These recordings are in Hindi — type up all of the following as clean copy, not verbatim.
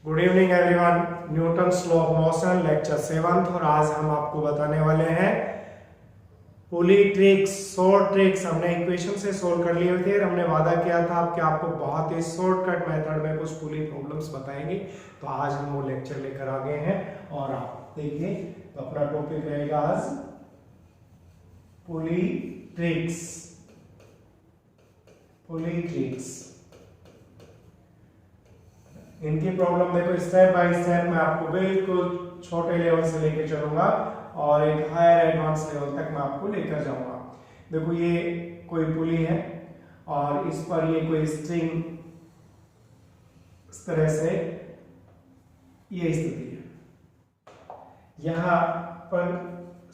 Good evening everyone. Newton's law of motion lecture 7th और आज हम आपको बताने वाले हैं पुली ट्रिक्स, शॉर्ट ट्रिक्स। हमने इक्वेशन से सोल्व कर लिए थे। हमने वादा किया था कि आपको बहुत ही शॉर्टकट मेथड में कुछ पुली प्रॉब्लम्स बताएंगे, तो आज हम वो लेक्चर लेकर आ गए हैं। और आप देखिए, तो अपना टॉपिक रहेगा आज पुली ट्रिक्स। पुली ट्रिक्स इनकी प्रॉब्लम देखो, स्टेप बाय स्टेप मैं आपको बिल्कुल छोटे लेवल से लेके चलूंगा और एक हायर एडवांस लेवल तक मैं आपको लेकर जाऊंगा। देखो, ये कोई पुली है और इस पर ये कोई स्ट्रिंग इस तरह से ये स्थिति है। यहां पर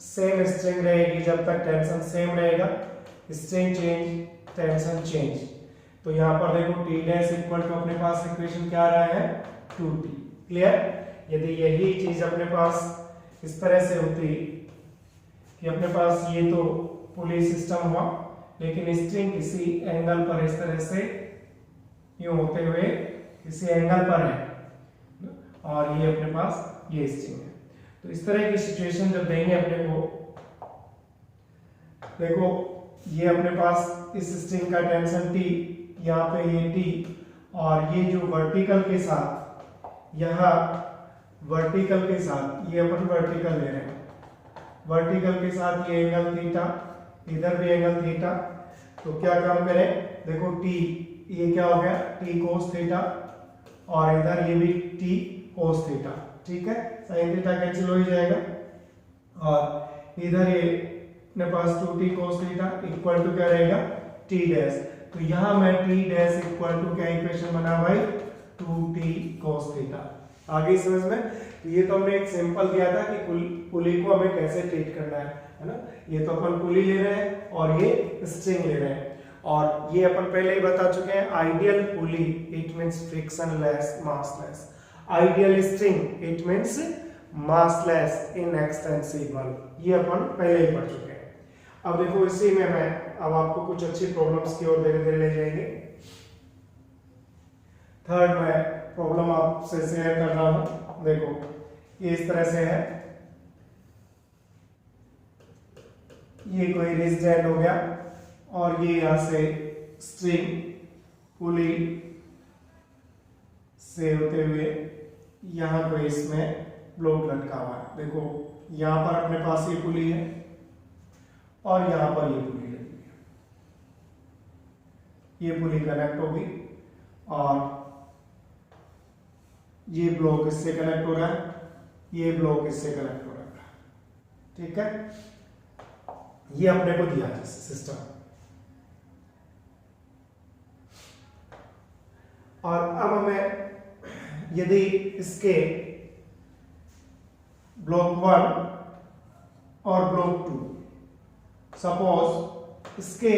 सेम स्ट्रिंग रहेगी जब तक टेंशन सेम रहेगा। String change, tension change. तो यहां पर देखो टी डैश इक्वल टू अपने पास इक्वेशन क्या आ रहा है 2t। क्लियर? यदि यही चीज अपने पास इस तरह से होती कि अपने पास ये तो पुली सिस्टम हुआ, लेकिन स्ट्रिंग किसी एंगल पर इस तरह से यूं होते हुए किसी एंगल पर है और ये अपने पास ये स्ट्रिंग है, तो इस तरह की सिचुएशन जब देंगे अपने को, देखो ये अपने पास इस स्ट्रिंग का टेंशन t, यहाँ पे ये t और ये जो वर्टिकल के साथ, यहाँ वर्टिकल के साथ ये अपन वर्टिकल ले रहे हैं, वर्टिकल के साथ ये एंगल थीटा, इधर भी एंगल थीटा। तो क्या काम करें, देखो t ये क्या हो गया t cos थीटा और इधर ये भी t cos थीटा। ठीक है, sin थीटा कैंसिल हो ही जाएगा और इधर ये अपने पास 2t cos theta equal to क्या रहेगा t डैश। तो यहां मैं t डैश इक्वल टू क्या इक्वेशन बना भाई 2t cos थीटा। आगे समझ में? तो ये तो हमने एक सिंपल दिया था कि पुली को हमें कैसे ट्रीट करना है ना। ये तो अपन पुली ले रहे हैं और ये स्ट्रिंग ले रहे हैं, और ये अपन पहले ही बता चुके हैं ideal pulley it means frictionless, massless. Ideal string it means massless, inextensible. ये अपन पहले ही पढ़ चुके हैं। अब देखो, इसी में मैं अब आपको कुछ अच्छी प्रॉब्लम्स की ओर धीरे धीरे ले जाएंगे। थर्ड मैं प्रॉब्लम आपसे शेयर कर रहा हूं। देखो, ये इस तरह से है, ये कोई रेजिडेंट हो गया और ये यहां से स्ट्रिंग पुली से होते हुए यहां कोई इसमें ब्लॉक लटका हुआ है। देखो, यहां पर अपने पास ये पुली है और यहां पर ये पुली लगी है। ये पुली कनेक्ट होगी और ये ब्लॉक इससे कनेक्ट हो रहा है, ये ब्लॉक इससे कनेक्ट हो रहा है। ठीक है, ये अपने को दिया है सिस्टम। और अब हमें यदि इसके ब्लॉक 1 और ब्लॉक 2, सपोज इसके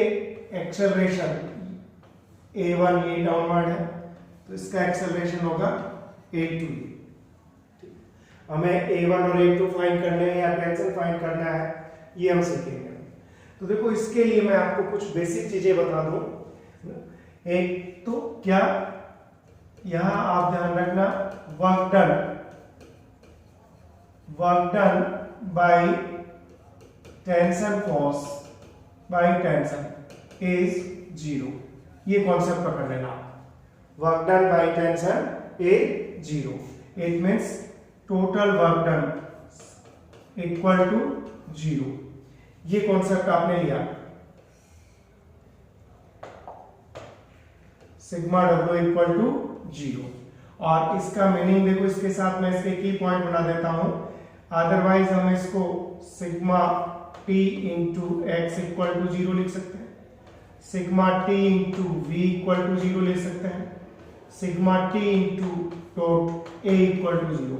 एक्सेलरेशन a1 ये डाउनवर्ड है, तो इसका एक्सेलरेशन होगा a2। हमें a1 और a2 फाइंड करने हैं या टेंशन फाइंड करना है, ये हम सीखेंगे। तो देखो, इसके लिए मैं आपको कुछ बेसिक चीजें बता दूं। एक तो क्या, यहां आप ध्यान रखना, work done by tension force by tension is 0। ये कॉन्सेप्ट पकड़ लेना। Work done by tension is 0। It means total work done equal to 0। ये कॉन्सेप्ट आपने लिया। सिग्मा डब्ल्यू इक्वल टू 0, और इसका मीनिंग देखो, इसके साथ मैं इसके की पॉइंट बना देता हूं। अदरवाइज हम इसको sigma T into X equal to 0 लिख सकते हैं, sigma T into V equal to 0 लिख सकते हैं, sigma T into dot A equal to 0,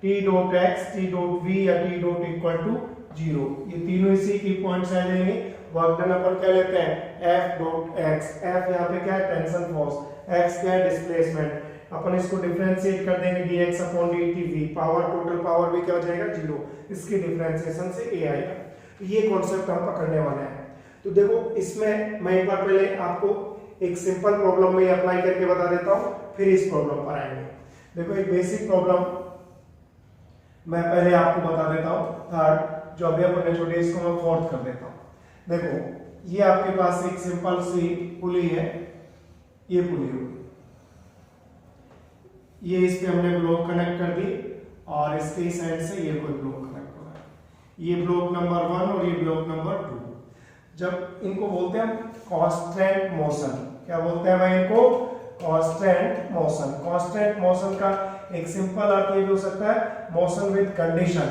T dot X, T dot V या टी डॉट इक्वल टू 0। ये तीनों इसी की पॉइंट्स आ जाएंगे। वर्क डन अपन क्या लेते हैं एफ डॉट एक्स। एफ यहाँ पे क्या है टेंशन फोर्स, एक्स क्या है डिस्प्लेसमेंट। अपन इसको डिफरेंशिएट कर देंगे dx upon dt v, power total power भी क्या हो जाएगा 0। इसके डिफरेंशिएशन से a आएगा। तो ये कॉन्सेप्ट हम पकड़ने वाले हैं। तो देखो, इसमें मैं एक बार पहले आपको एक सिंपल प्रॉब्लम में अप्लाई करके बता देता हूं, फिर इस प्रॉब्लम पर आएंगे। देखो एक बेसिक प्रॉब्लम मैं पहले आपको बता देता हूँ, थर्ड जो अभी अपन ने छोड़ी इसको मैं फोर्थ कर देता हूँ। देखो ये आपके पास एक सिंपल सी पुली है, ये पुली होगी, ये इस पे हमने ब्लॉक कनेक्ट कर दी और इसके इस साइड से ये कोई ब्लॉक कनेक्ट हो रहा है, ये ब्लॉक नंबर 1 और ये ब्लॉक नंबर 2। जब इनको बोलते हैं कांस्टेंट मोशन, क्या बोलते हैं भाई इनको? Constant motion. कांस्टेंट मोशन का एक सिंपल अर्थ ये भी हो सकता है मोशन विद कंडीशन,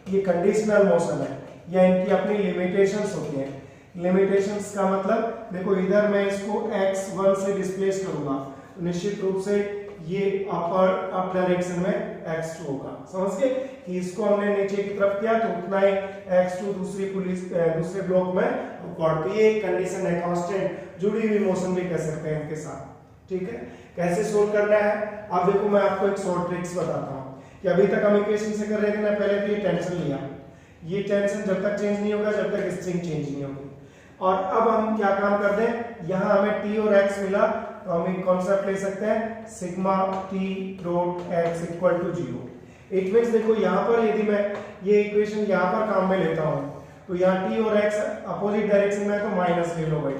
ये कंडीशनल मोशन है या इनकी अपनी लिमिटेशंस होती हैं। लिमिटेशंस का मतलब देखो इधर मैं इसको x1 से डिस्प्लेस करूंगा तो निश्चित रूप से ये अप डायरेक्शन में x2 होगा, समझ गए कि इसको हमने नीचे की तरफ किया तो उतना ही x2 दूसरे ब्लॉक में अपवर्ड। ये एक कंडीशन है, कांस्टेंट जुड़ी हुई मोशन भी कह सकते हैं इनके साथ, ठीक है। कैसे सोल्व करना है अब देखो मैं आपको एक शॉर्ट ट्रिक्स बताता हूँ कि अभी तक हम इक्वेशन से कर रहे थे ना, पहले तो ये टेंशन लिया, ये टेंशन जब तक चेंज नहीं होगा जब तक स्ट्रिंग चेंज नहीं होगी। और अब हम क्या काम कर दें, यहाँ हमें t और x मिला तो हम एक कॉन्सेप्ट ले सकते हैं sigma t dot x equal to 0। It means देखो यहाँ पर यदि मैं ये इक्वेशन यहाँ पर काम में लेता हूँ तो यहाँ t और x अपोजिट डायरेक्शन में है तो माइनस ले लो भाई,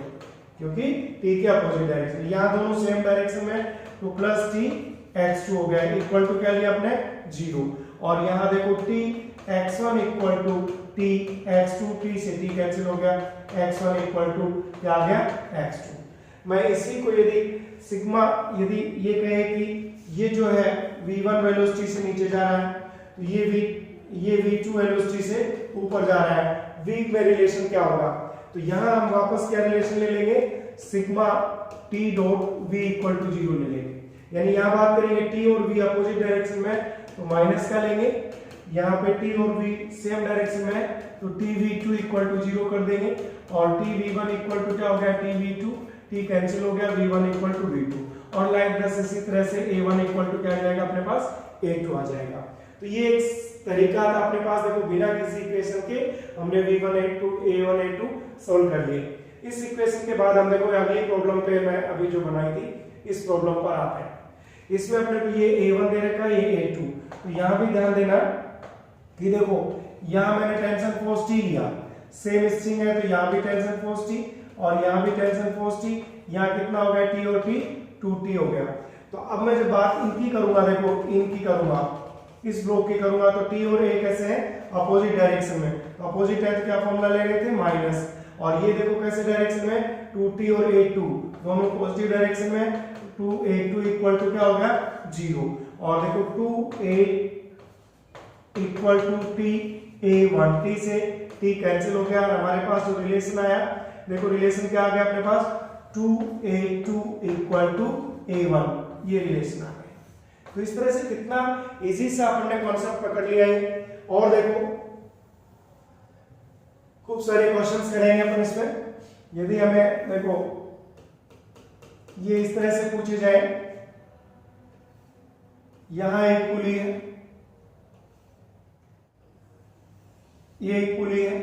क्योंकि t के अपोजिट डायरेक्शन, यहाँ दोनों सेम डायरेक्शन में तो प्लस t x2 हो गया इक्वल टू क्या लिया आपने 0। और यहाँ देखो t x1 equal to t x2, t से t कैंसिल हो गया, x1 इक्वल टू क्या आ गया x2। मैं इसी को यदि सिग्मा यदि ये कहे कि ये जो है v1 वेलोसिटी से नीचे जा रहा है तो ये v2 वेलोसिटी से ऊपर जा रहा है, v में रिलेशन क्या होगा तो यहाँ हम वापस क्या रिलेशन ले लेंगे, sigma t dot v equal to 0 ले लेंगे। यानी यहाँ बात करेंगे t और v अपोजिट डायरेक्शन में तो माइनस का लेंगे, यहाँ पे t और v सेम डायरेक्शन में है तो tv2 इक्वल टू 0 कर देंगे और tv1 इक्वल टू क्या हो गया tv2, t कैंसिल हो गया, v1 इक्वल टू v2 और लाइक दस इसी तरह से a1 इक्वल टू क्या आ जाएगा अपने पास a2 आ जाएगा। तो ये एक तरीका था अपने पास, देखो बिना किसी इक्वेशन के हमने v1 a1 a2 सोल्व कर लिए। इस इक्वेशन के बाद हम देखो अगली प्रॉब्लम पे मैं अभी जो बनाई थी इस प्रॉब्लम पर आते हैं। इसमें अपने को ये a1 दे रखा है, ये a2, तो यहाँ भी ध्यान देना कि देखो यहाँ मैंने टेंशन फोर्स t लिया, सेम स्ट्रिंग है तो यहाँ भी टेंशन फोर्स t और यहाँ भी टेंशन फोर्स t, यहाँ कितना हो गया t और t 2t हो गया। तो अब मैं जब बात इनकी करूंगा, देखो इनकी करूंगा, इस ब्लॉक की करूंगा तो t और a कैसे हैं अपोजिट डायरेक्शन में, अपोजिट है तो क्या फॉर्मूला ले रहे थे माइनस, और ये देखो कैसे डायरेक्शन में 2t और a2 दोनों पॉजिटिव डायरेक्शन में, 2a2 इक्वल टू क्या हो गया 0 और देखो 2a equal to ta1, t से t कैंसिल हो गया और हमारे पास जो रिलेशन आया देखो रिलेशन क्या आ गया अपने पास 2a2 इक्वल टू a1, ये रिलेशन आ गया। तो इस तरह से कितना इजी से अपन ने कॉन्सेप्ट पकड़ लिया है। और देखो खूब सारे क्वेश्चंस करेंगे अपन इसमें, यदि हमें देखो ये इस तरह से पूछे जाए, यहां एक पुली है, ये एक पुली है,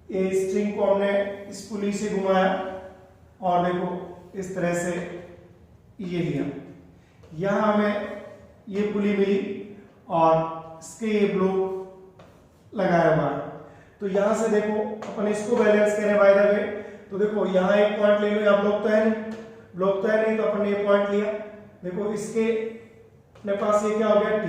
ये स्ट्रिंग को हमने इस पुली से घुमाया और देखो इस तरह से ये लिया, यहां हमें ये पुली मिली और इसके ये ब्लॉक लगाया हुआ है। तो यहां से देखो अपन इसको बैलेंस करें बाय द वे, तो देखो यहां एक पॉइंट ले लो, यहाँ ब्लॉक तो है नहीं, ब्लॉक तो है नहीं तो अपन ने ये पॉइंट लिया, देखो इसके अपने पास ये क्या हो गया t,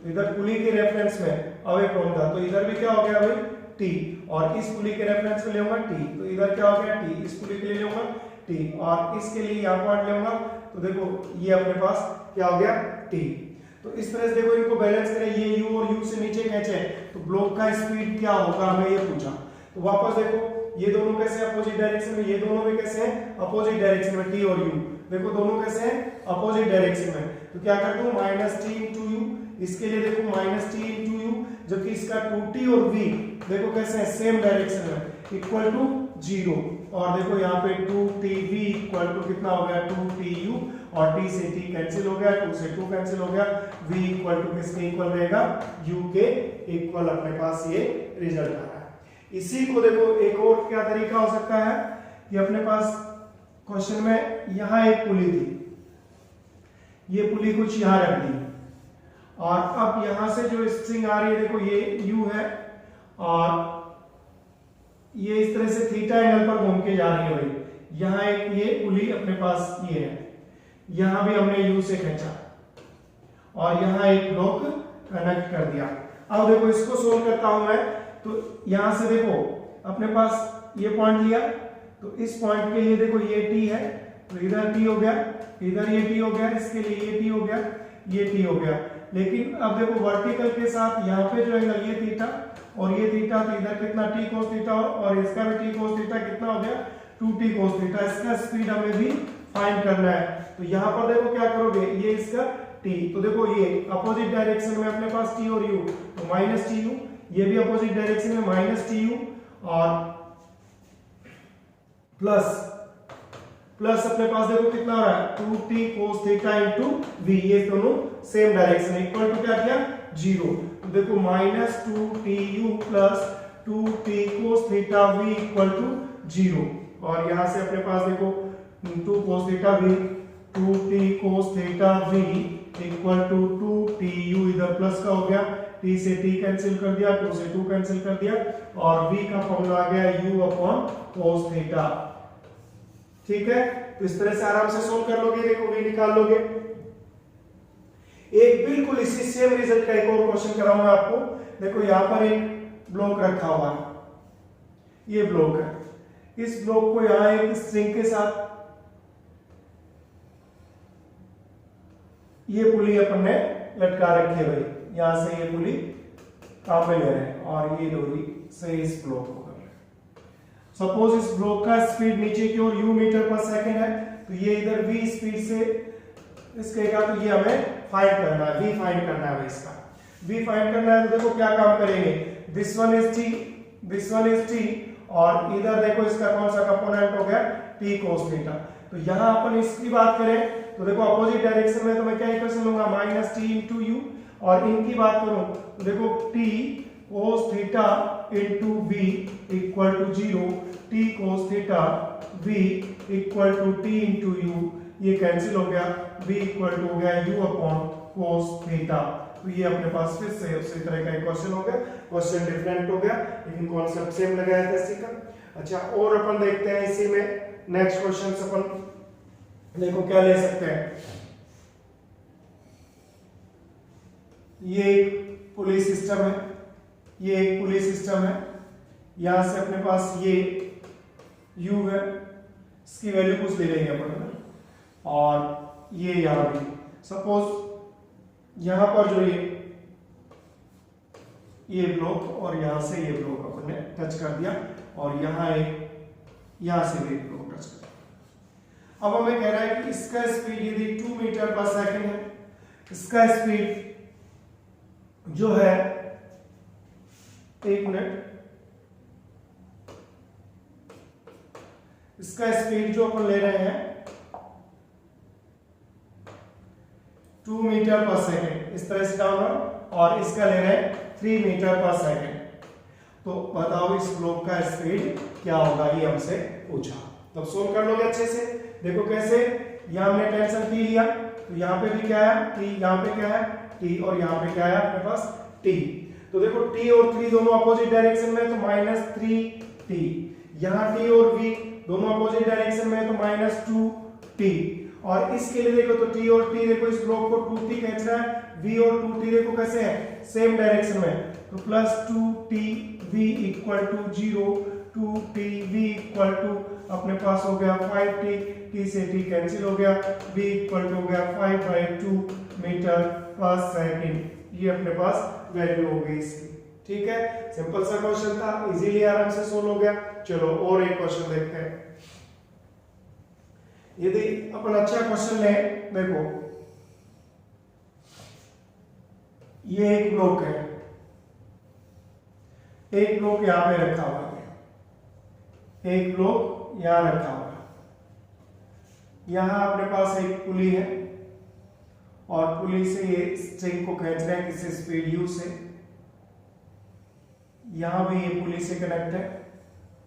इधर पुली के रेफरेंस में अवे फ्रॉम था तो इधर भी क्या हो गया भाई t, और इस पुली के रेफरेंस में लेऊंगा t तो इधर क्या हो गया t, इस पुली के लिए लेऊंगा t और इसके लिए यहाँ पॉइंट लेऊंगा तो देखो ये अपने पास क्या हो गया t। तो इस तरह से देखो इनको बैलेंस करें, ये u और u से नीचे खींचे तो ब्लॉक का स्पीड क्या होगा हमें ये पूछा। तो वापस देखो ये दोनों कैसे अपोजिट डायरेक्शन में, ये दोनों भी कैसे हैं अपोजिट डायरेक्शन में, t और u देखो दोनों कैसे हैं अपोजिट डायरेक्शन में, तो क्या कर दूं माइनस टी इंटू यू, इसके लिए देखो माइनस टी इंटू यू, जबकि इसका 2t और v देखो कैसे हैं सेम डायरेक्शन में इक्वल टू 0 और देखो यहाँ पे 2tv इक्वल टू कितना हो गया 2tu और t से t कैंसिल हो गया, 2 से 2 कैंसिल हो गया, v इक्वल टू किसके इक्वल रहेगा u के इक्वल अपने पास ये रिजल्ट आ रहा है। इसी को देखो एक और क्या तरीका हो सकता है कि अपने पास क्वेश्चन में यहाँ एक पुली थी, ये पुली कुछ यहाँ रख दी, और अब यहां से जो स्ट्रिंग आ रही है देखो ये यू है, और ये इस तरह से थीटा एंगल पर घूम के जा रही है भाई। यहाँ एक ये पुली अपने पास ये है, यहां भी हमने यू से खींचा और यहाँ एक ब्लॉक कनेक्ट कर दिया। अब देखो इसको सोल्व करता हूं मैं, तो यहां से देखो अपने पास ये पॉइंट लिया, तो इस पॉइंट के लिए देखो ये टी है, तो इधर टी हो गया, इधर ये टी हो गया, इसके लिए ये टी हो गया, ये टी हो गया। लेकिन अब देखो वर्टिकल के साथ यहाँ पे जो है ये थीटा और ये थीटा, तो इधर कितना टी कोस थीटा और इसका भी टी कोस थीटा कितना हो गया 2t कोस थीटा। इसका स्पीड हमें भी फाइंड करना है, तो यहाँ पर देखो क्या करोगे, ये इसका t, तो देखो ये अपोजिट डायरेक्शन में अपने पास t और u, तो माइनस टी यू, ये भी अपोजिट डायरेक्शन में माइनस टी यू, और प्लस अपने पास देखो कितना हो रहा है 2t cos theta into v, ये दोनों सेम डायरेक्शन, इक्वल टू क्या किया 0। तो देखो minus 2tu plus 2t cos theta v equal to 0, और यहां से अपने पास देखो 2 cos theta v, 2t cos theta v equal to 2tu, इधर प्लस का हो गया, t से t कैंसिल कर दिया, 2 से 2 कैंसिल कर दिया, और v का फॉर्मूला आ गया u अपॉन cos थीटा। ठीक है, तो इस तरह से आराम से सोल्व कर लोगे, देखो v निकाल लोगे। एक बिल्कुल इसी सेम रिजल्ट का एक और क्वेश्चन कराऊंगा आपको। देखो यहां पर एक ब्लॉक रखा हुआ है, ये ब्लॉक है, इस ब्लॉक को यहां एक स्ट्रिंग के साथ ये पुली अपन ने लटका रखी है भाई, यहां से ये पुली काम में ले रहे हैं और ये डोरी से इस ब्लॉक को कर रहे हैं। सपोज इस ब्लॉक का स्पीड नीचे की ओर u मीटर पर सेकंड है, तो ये इधर v स्पीड से इसके का, तो ये हमें फाइंड करना है, v फाइंड करना है इसका, v फाइंड करना है। तो देखो क्या काम करेंगे, this one is t, this one is t, और इधर देखो इसका कौन सा कंपोनेंट हो गया t cos थीटा। तो यहां अपन इसकी बात करें तो देखो अपोजिट डायरेक्शन में तो मैं क्या इक्वेशन लूंगा माइनस टी इंटू यू, और इनकी बात करूं तो देखो t cos theta into v equal to 0, t cos theta v equal to t into U, ये कैंसिल हो गया, v इक्वल टू हो गया u अपॉन cos थीटा। तो ये अपने पास फिर से उसी तरह का एक क्वेश्चन हो गया, क्वेश्चन डिफरेंट हो गया लेकिन कॉन्सेप्ट सेम लगाया था इसी का। अच्छा, और अपन देखते हैं इसी में नेक्स्ट क्वेश्चन से अपन देखो क्या ले सकते हैं। ये एक पुली सिस्टम है, ये एक पुली सिस्टम है, यहां से अपने पास ये u है, इसकी वैल्यू कुछ ले लेंगे अपन, और ये यहां भी सपोज यहां पर जो ये ब्लॉक और यहां से ये ब्लॉक अपन ने टच कर दिया, और यहां से भी ब्लॉक टच कर दिया। अब हमें कह रहा है कि इसका स्पीड यदि 2 मीटर पर सेकंड है, इसका स्पीड जो है 1 मिनट, इसका स्पीड जो अपन ले रहे हैं 2 मीटर पर सेकंड, इस तरह से डाउनवर्ड, और इसका ले रहे हैं 3 मीटर पर सेकंड। तो बताओ इस ब्लॉक का स्पीड क्या होगा, ये हमसे पूछा। तब सोल्व कर लोगे अच्छे से। देखो कैसे, यहां हमने टेंशन टी लिया, तो यहां पे भी क्या है टी, यहां पे क्या है टी, और यहां पे क्या है अपने पास टी। तो देखो टी और 3 दोनों अपोजिट डायरेक्शन में, तो माइनस 3t, यहाँ t और v दोनों अपोजिट डायरेक्शन में, तो माइनस 2t, और इसके लिए देखो तो t और t देखो इस ब्लॉक को 2t खींचना है, v और 2t देखो कैसे है सेम डायरेक्शन में, तो plus 2tv equal to 0, 2tv equal to अपने पास हो गया 5t, t से t कैंसिल हो गया, v इक्वल टू हो गया 5/2 मीटर पर सेकंड। ये अपने पास वैल्यू हो गई इसकी। ठीक है, सिंपल सा क्वेश्चन था, इजीली आराम से सोल्व हो गया। चलो और एक क्वेश्चन देखते हैं। यदि अपन अच्छा क्वेश्चन लें, देखो ये एक ब्लॉक है, एक ब्लॉक यहां पे रखा हुआ है, एक ब्लॉक यहां रखा हुआ है, यहां अपने पास एक पुली है, और पुली से ये स्ट्रिंग को खींच रहे हैं किसी स्पीड u से, यहां भी ये पुली से कनेक्ट है,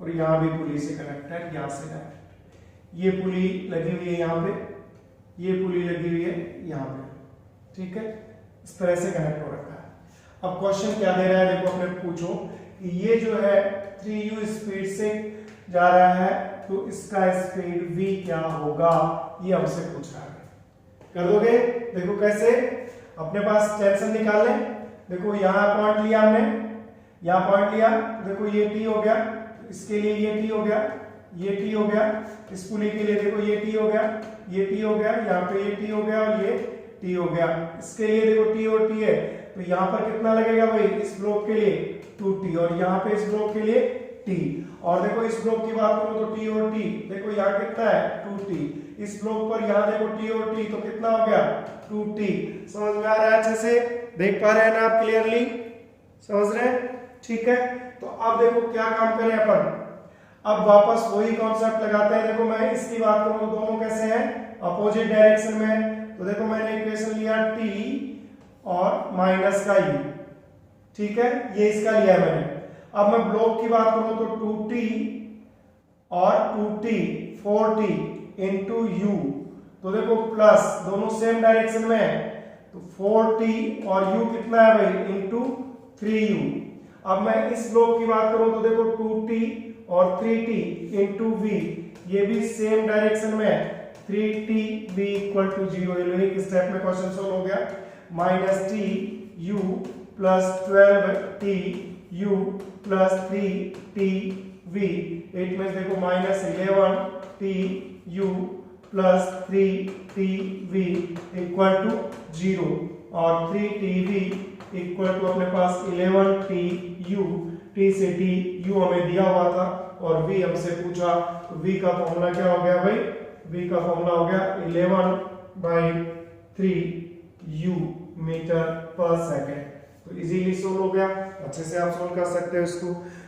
और यहां भी पुली से कनेक्ट है, यहां से डायरेक्ट ये पुली लगी हुई है यहाँ पे, ये पुली लगी हुई है यहाँ पे, ठीक है, इस तरह से कनेक्ट हो रखा है। अब क्वेश्चन क्या दे रहा है, देखो अपने पूछो कि ये जो है 3u स्पीड से जा रहा है तो इसका स्पीड v क्या होगा, ये हमसे पूछ रहा है। कर दोगे? देखो कैसे, अपने पास टेंशन निकाल लें। देखो यहाँ पॉइंट लिया हमने, यहाँ पॉइंट लिया, देखो ये t हो गया, इसके लिए ये t हो गया, ये t हो गया, इस पुली के लिए देखो ये t हो गया, ये t हो गया, यहाँ पे ये t हो गया और ये t हो गया। इसके लिए देखो t और t है, तो यहाँ पर कितना लगेगा भाई, इस ब्लॉक के लिए 2t और यहाँ पे इस ब्लॉक के लिए t। और देखो इस ब्लॉक की बात करो तो t और t, देखो यहाँ कितना है 2t, इस ब्लॉक पर यहाँ देखो t और t, तो कितना हो गया 2t। समझ में आ रहा है अच्छे से, देख पा रहे हैं ना आप क्लियरली, समझ रहे हैं, ठीक है। तो अब देखो क्या काम करें अपन, अब वापस वही कॉन्सेप्ट लगाते हैं। देखो मैं इसकी बात करूं तो दोनों कैसे हैं, अपोजिट डायरेक्शन में, तो देखो मैंने इक्वेशन लिया t और माइनस का u, ठीक है, ये इसका लिया है मैंने। अब मैं ब्लॉक की बात करूं तो 2t और 2t 4t इंटू u, तो देखो प्लस दोनों सेम डायरेक्शन में है, तो 4t और u कितना है भाई इंटू 3u। अब मैं इस ब्लॉक की बात करूं तो देखो 2t और 3t इंटू v, ये भी सेम डायरेक्शन में है, 3t v इक्वल टू 0। एक स्टेप में क्वेश्चन सोल्व हो गया। Minus t u plus 12t u plus 3t v, it means देखो minus 11t u plus 3t v equal to 0 और 3t v इक्वल टू अपने पास 11t u, t से t u हमें दिया हुआ था और v हमसे पूछा, तो v का फॉर्मूला क्या हो गया भाई, v का फॉर्मूला हो गया 11/3 u मीटर पर सेकेंड। तो इजीली सोल्व हो गया, अच्छे से आप सोल्व कर सकते हो इसको।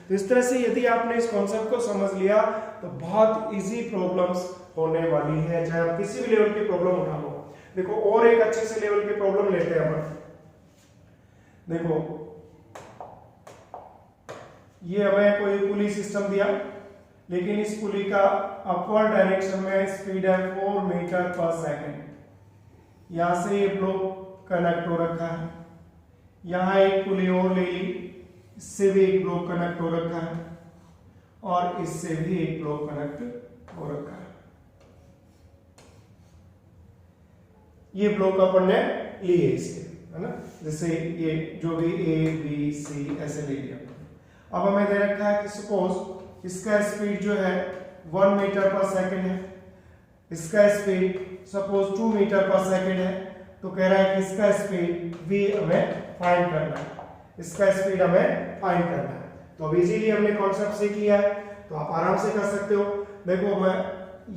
तो इस तरह से यदि आपने इस कॉन्सेप्ट को समझ लिया तो बहुत इजी प्रॉब्लम्स होने वाली है, चाहे आप किसी भी लेवल की प्रॉब्लम उठा लो। देखो और एक अच्छे से लेवल की प्रॉब्लम लेते हैं अपन। देखो ये हमें कोई पुली सिस्टम दिया, लेकिन इस पुली का अपवर्ड डायरेक्शन में स्पीड है 4 मीटर पर सेकेंड। यहां से ये ब्लॉक कनेक्ट हो रखा है, यहाँ एक पुली और ले ली, इससे भी एक ब्लॉक कनेक्ट हो रखा है और इससे भी एक ब्लॉक कनेक्ट हो रखा है। ये ब्लॉक अपन ने लिए इसके, है ना, जैसे ये जो भी ए बी सी ऐसे ले लिया। अब हमें दे रखा है कि सपोज इसका स्पीड जो है 1 मीटर पर सेकेंड है, इसका स्पीड सपोज 2 मीटर पर सेकेंड है, तो कह रहा है कि इसका स्पीड v हमें फाइंड करना है, इसका स्पीड हमें फाइंड करना है। तो अब इजीली हमने कॉन्सेप्ट सीख लिया है, तो आप आराम से कर सकते हो। देखो मैं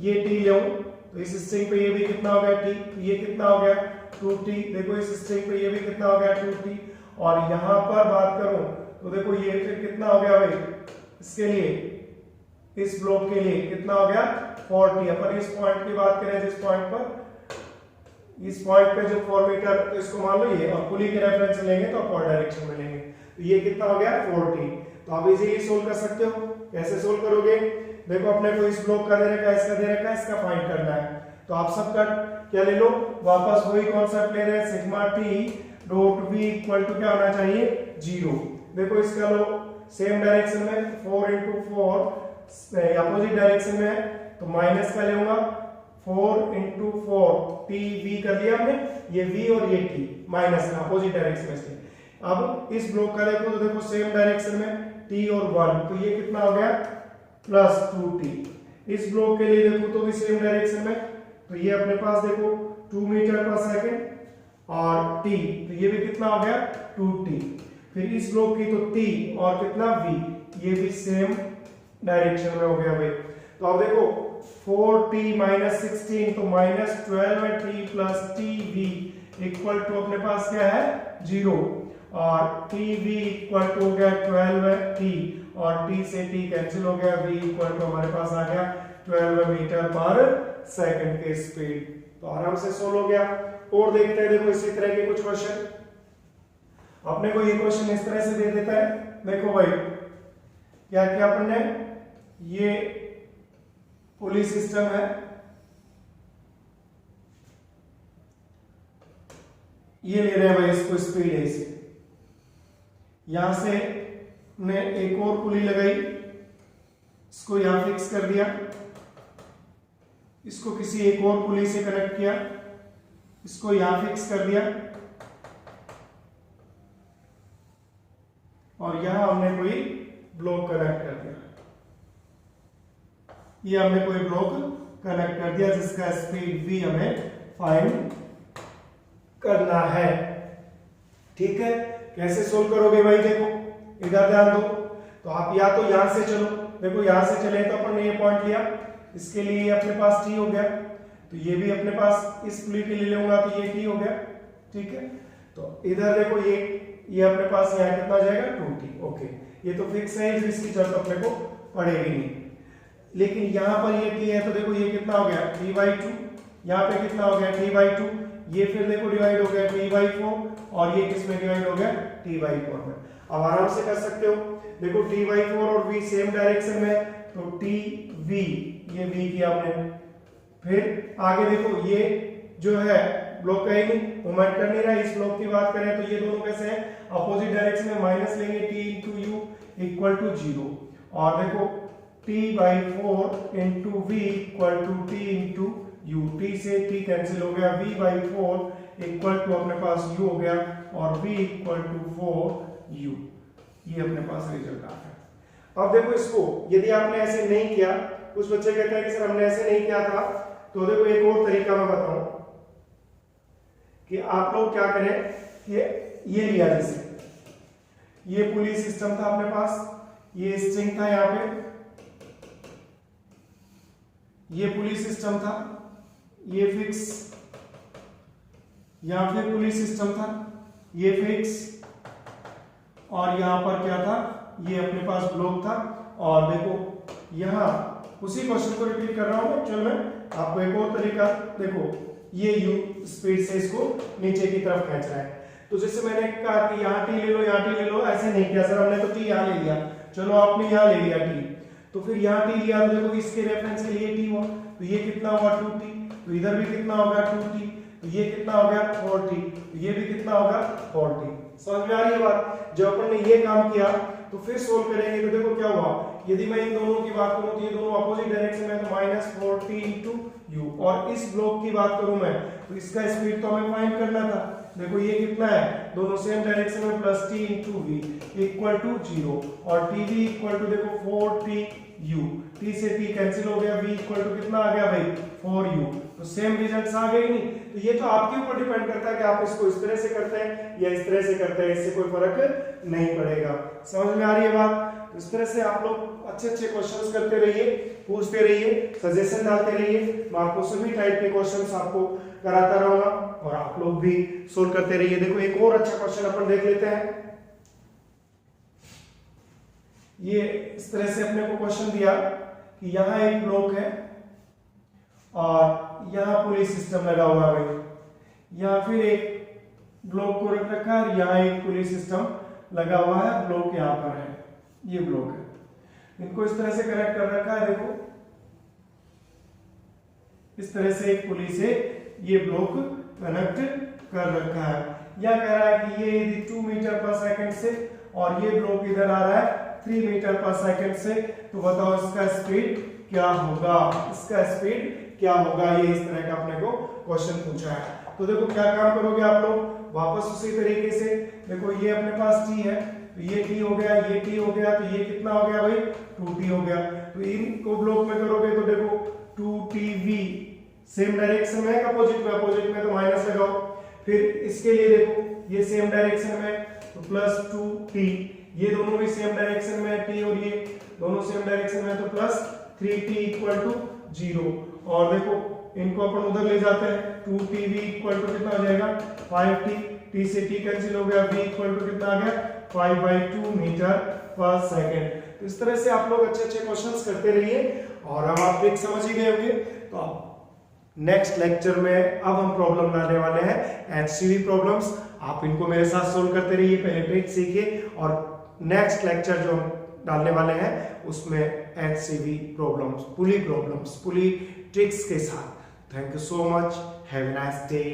ये t लूं तो इस स्ट्रिंग पे ये भी कितना हो गया t, तो ये कितना हो गया 2t, देखो इस स्ट्रिंग पे ये भी कितना हो गया 2t, और यहां पर बात करूं तो देखो ये फिर कितना हो गया भाई, इसके लिए इस ब्लॉक के लिए कितना हो गया 4t। अपन इस पॉइंट की बात करें, जिस पॉइंट पर इस पॉइंट पे जो 4 मीटर, तो इसको मान लो ये, और पुली के रेफरेंस लेंगे तो अपवर्ड डायरेक्शन में लेंगे, तो ये कितना हो गया 4t। तो आप इजीली सोल्व कर सकते हो। कैसे सोल्व करोगे, देखो अपने को इस ब्लॉक का दे रखा है, इसका दे रखा है, इसका फाइंड करना है, तो आप सबका क्या ले लो, वापस वही कॉन्सेप्ट ले रहे हैं, sigma t dot v equal to क्या होना चाहिए 0। देखो इसका लो सेम डायरेक्शन में 4 इंटू 4 अपोजिट डायरेक्शन में है, तो माइनस का लूंगा 4 इंटू 4 t v कर लिया हमने, ये v और ये t माइनस का अपोजिट डायरेक्शन में से। अब इस ब्लॉक का देखो तो देखो सेम डायरेक्शन में t और 1, तो ये कितना हो गया प्लस 2t। इस ब्लॉक के लिए देखो तो भी सेम डायरेक्शन में, तो ये अपने पास देखो 2 मीटर पर सेकेंड और t, तो ये भी कितना हो गया 2t। फिर इस ब्लॉक की तो t और कितना v, ये भी सेम डायरेक्शन में हो गया भाई। तो अब देखो 4t माइनस 16, तो minus 12t plus tv equal to अपने पास क्या है 0, और tv इक्वल टू हो गया 12t, और t से t कैंसिल हो गया, v इक्वल टू हमारे पास आ गया 12 मीटर पर सेकंड के स्पीड। तो आराम से सोल्व हो गया। और देखते हैं, देखो इसी तरह के कुछ क्वेश्चन अपने को, ये क्वेश्चन इस तरह से दे देता है। देखो भाई क्या क्या अपन ने, ये पुली सिस्टम है, ये ले रहे हैं भाई इसको स्पीड ए से, यहां से ने एक और पुली लगाई, इसको यहां फिक्स कर दिया, इसको किसी एक और पुली से कनेक्ट किया, इसको यहां फिक्स कर दिया, और यहां हमने कोई ब्लॉक कनेक्ट कर दिया, ये हमने कोई ब्लॉक कनेक्ट कर दिया जिसका स्पीड v हमें फाइंड करना है। ठीक है, कैसे सोल्व करोगे भाई, देखो इधर ध्यान दो, तो आप या तो यहां से चलो, देखो यहां से चले तो अपन ने ये पॉइंट लिया, इसके लिए ये अपने पास t हो गया, तो ये भी अपने पास इस पुली के लिए लूंगा तो ये t हो गया। ठीक है, तो इधर देखो ये अपने पास यहाँ कितना जाएगा 2t। ओके, ये तो फिक्स है, इसकी जरूरत अपने को पड़ेगी नहीं, लेकिन यहाँ पर ये t है तो देखो ये कितना हो गया t/2, यहाँ पे कितना हो गया t/2, ये फिर देखो डिवाइड हो गया t/4, और ये किस में डिवाइड हो गया t/4 में। अब आराम से कर सकते हो, देखो t/4 और v सेम डायरेक्शन में, तो tv, ये v किया आपने, फिर आगे देखो ये जो है ब्लॉक है नहीं, मूवमेंट कर नहीं रहा, इस ब्लॉक की बात करें तो ये दोनों कैसे हैं, अपोजिट डायरेक्शन में माइनस लेंगे, t into u equal to 0, और देखो t/4 into v equal to t into u, t से t कैंसिल हो गया, v/4 इक्वल टू अपने पास u हो गया, और v इक्वल टू 4u, ये अपने पास रिजल्ट आ गया। अब देखो इसको यदि आपने ऐसे नहीं किया, कुछ बच्चे कहते हैं कि सर हमने ऐसे नहीं किया था, तो देखो एक और तरीका मैं बताऊं कि आप लोग क्या करें कि ये लिया, जैसे ये पुली सिस्टम था अपने पास, ये स्ट्रिंग था यहाँ पे, ये पुली सिस्टम था, ये फिक्स, यहां पे पुली सिस्टम था, ये फिक्स, और यहां पर क्या था, ये अपने पास ब्लॉक था, और देखो यहां उसी क्वेश्चन को रिपीट कर रहा हूं मैं, चलो मैं आपको एक और तरीका, देखो ये u स्पीड से इसको नीचे की तरफ खींच रहा है, तो जैसे मैंने कहा कि यहाँ t ले लो, यहाँ t ले लो, ऐसे नहीं किया सर हमने, तो t यहाँ ले लिया, चलो आपने यहाँ ले लिया t, तो फिर यहाँ t लिया, तो देखो इसके रेफरेंस के लिए t हुआ, तो ये कितना हुआ 2t, तो इधर भी कितना होगा 2t, तो ये कितना हो गया 4t, तो ये भी कितना होगा 4t। समझ में आ रही है बात? जब अपन ने ये काम किया तो फिर सोल्व करेंगे, तो देखो क्या हुआ, यदि मैं इन दोनों की बात करूं तो ये दोनों अपोजिट डायरेक्शन में, तो -4t into u, और इस ब्लॉक की बात करूं मैं तो इसका स्पीड तो हमें फाइंड करना था, देखो ये कितना है, दोनों सेम डायरेक्शन में, +t into v equal to 0, और tv इक्वल टू देखो 4tu, t से t कैंसिल हो गया, v इक्वल टू कितना आ गया भाई 4u, तो सेम रिजल्ट्स आ गए नहीं। तो ये तो आपके ऊपर डिपेंड करता है कि आप इसको इस तरह से करते हैं या इस तरह से करते हैं, इससे कोई फर्क नहीं पड़ेगा। समझ में आ रही है बात? इस तरह से आप लोग अच्छे अच्छे क्वेश्चंस करते रहिए, पूछते रहिए, सजेशन डालते रहिए, मैं आपको सभी टाइप के क्वेश्चंस आपको कराता रहूंगा, और आप लोग भी सोल्व करते रहिए। देखो एक और अच्छा क्वेश्चन अपन देख लेते हैं, ये इस तरह से अपने को क्वेश्चन दिया कि यहाँ एक ब्लॉक है और यहाँ पुली सिस्टम लगा हुआ है भाई, यहाँ फिर एक ब्लॉक को रख रखा है, यहाँ एक पुली सिस्टम लगा हुआ है, ब्लॉक यहाँ पर है, ये ब्लॉक है, इनको इस तरह से कनेक्ट कर रखा है, देखो इस तरह से एक पुली से ये ब्लॉक कनेक्ट कर रखा है। यह कह रहा है कि ये यदि 2 मीटर पर सेकंड से, और ये ब्लॉक इधर आ रहा है 3 मीटर पर सेकंड से, तो बताओ इसका स्पीड क्या होगा, इसका स्पीड क्या होगा, ये इस तरह का अपने को क्वेश्चन पूछा है। तो देखो क्या काम करोगे आप लोग, वापस उसी तरीके से, देखो ये अपने पास t है, तो ये t हो गया, ये t हो गया, तो ये कितना हो गया भाई 2t हो गया, तो इनको ब्लॉक में करोगे तो देखो 2tv सेम डायरेक्शन में है, अपोजिट में तो माइनस लगाओ, फिर इसके लिए देखो ये सेम डायरेक्शन में, तो +2t, ये दोनों भी सेम डायरेक्शन में है, t और ये दोनों सेम डायरेक्शन में, तो +3t इक्वल टू 0, और देखो इनको अपन उधर ले जाते हैं, 2tv इक्वल टू कितना हो जाएगा 5t, t से t कैंसिल हो गया, v इक्वल टू कितना आ गया 5/2 मीटर पर सेकंड। तो इस तरह से आप लोग अच्छे अच्छे क्वेश्चंस करते रहिए, और अब आप एक समझ ही गए होंगे। तो आप नेक्स्ट लेक्चर में अब हम प्रॉब्लम लाने वाले हैं HCV प्रॉब्लम्स, आप इनको मेरे साथ सोल्व करते रहिए, पहले ट्रिक सीखिए, और नेक्स्ट लेक्चर जो हम डालने वाले हैं उसमें HCV प्रॉब्लम्स, पुली ट्रिक्स के साथ। Thank you so much, have a nice day.